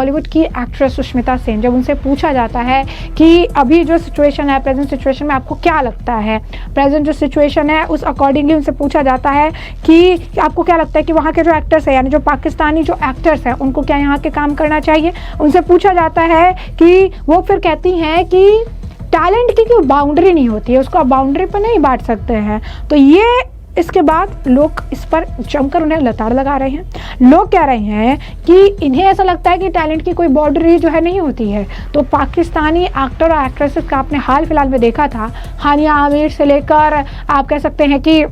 बॉलीवुड की एक्ट्रेस सुष्मिता सेन, जब उनसे पूछा जाता है कि अभी जो सिचुएशन है, प्रेजेंट सिचुएशन में आपको क्या लगता है, प्रेजेंट जो सिचुएशन है उस अकॉर्डिंगली उनसे पूछा जाता है कि आपको क्या लगता है कि वहाँ के जो एक्टर्स हैं, यानी जो पाकिस्तानी जो एक्टर्स हैं, उनको क्या यहाँ के काम करना चाहिए। उनसे पूछा जाता है कि वो फिर कहती हैं कि टैलेंट की कोई बाउंड्री नहीं होती है, उसको आप बाउंड्री पर नहीं बांट सकते हैं। तो ये इसके बाद लोग इस पर जमकर उन्हें लताड़ लगा रहे हैं। लोग कह रहे हैं कि इन्हें ऐसा लगता है कि टैलेंट की कोई बाउंड्री जो है नहीं होती है। तो पाकिस्तानी एक्टर और एक्ट्रेसेस का आपने हाल फिलहाल में देखा था, हानिया आमिर से लेकर आप कह सकते हैं कि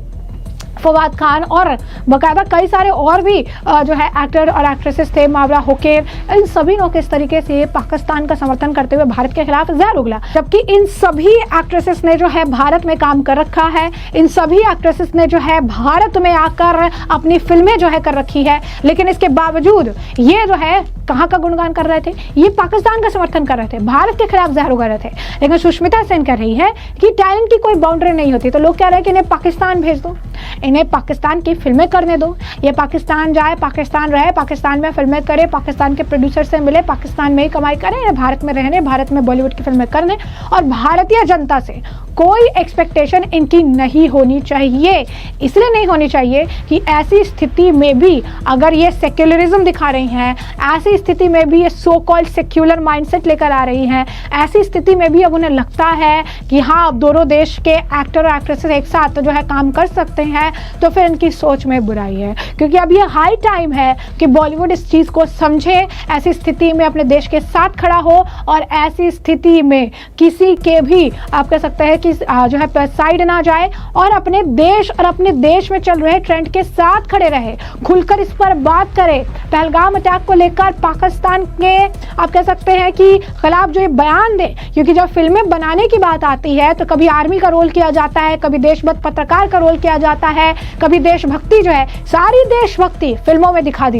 फवाद खान और बाकायदा कई सारे और भी जो है एक्टर और एक्ट्रेसेस थे, मावरा होकेर, इन सभी लोग इस तरीके से पाकिस्तान का समर्थन करते हुए भारत के खिलाफ जहर उगला। जबकि इन सभी एक्ट्रेसेस ने जो है भारत में काम कर रखा है, इन सभी एक्ट्रेसेस ने जो है भारत में आकर अपनी फिल्में जो है कर रखी है, लेकिन इसके बावजूद ये जो है कहाँ का गुणगान कर रहे थे, ये पाकिस्तान का समर्थन कर रहे थे, भारत के खिलाफ जहर उगा रहे थे। लेकिन सुष्मिता सेन कह रही है कि टैलेंट की कोई बाउंड्री नहीं होती। तो लोग कह रहे हैं कि इन्हें पाकिस्तान भेज दो, इन्हें पाकिस्तान की फिल्में करने दो, ये पाकिस्तान जाए, पाकिस्तान रहे, पाकिस्तान में फिल्में करे, पाकिस्तान के प्रोड्यूसर से मिले, पाकिस्तान में ही कमाई करे, इन्हें भारत में रहने, भारत में बॉलीवुड की फिल्में करने। और भारतीय जनता से कोई एक्सपेक्टेशन इनकी नहीं होनी चाहिए। इसलिए नहीं होनी चाहिए कि ऐसी स्थिति में भी अगर ये सेक्युलरिज्म दिखा रही हैं, ऐसी स्थिति में भी ये सो कॉल्ड सेक्युलर माइंडसेट लेकर आ रही हैं, ऐसी स्थिति में भी अब उन्हें लगता है कि हाँ अब दोनों देश के एक्टर और एक्ट्रेसेस एक साथ जो है काम कर सकते हैं, तो फिर इनकी सोच में बुराई है। क्योंकि अब ये हाई टाइम है कि बॉलीवुड इस चीज़ को समझे, ऐसी स्थिति में अपने देश के साथ खड़ा हो और ऐसी स्थिति में किसी के भी आप कह सकते हैं कि जो है साइड ना जाए और अपने देश और अपने देश में चल रहे ट्रेंड के साथ खड़े रहे, खुलकर इस पर बात करे। पहलगाम अटैक को लेकर पाकिस्तान के आप कह सकते हैं कि खिलाफ जो ये बयान दे, क्योंकि जब फिल्में बनाने की बात आती है तो कभी आर्मी का रोल किया जाता है, कभी देशभक्त पत्रकार का रोल किया जाता है, कभी देशभक्ति जो है, सारी देशभक्ति फिल्मों में दिखा दी।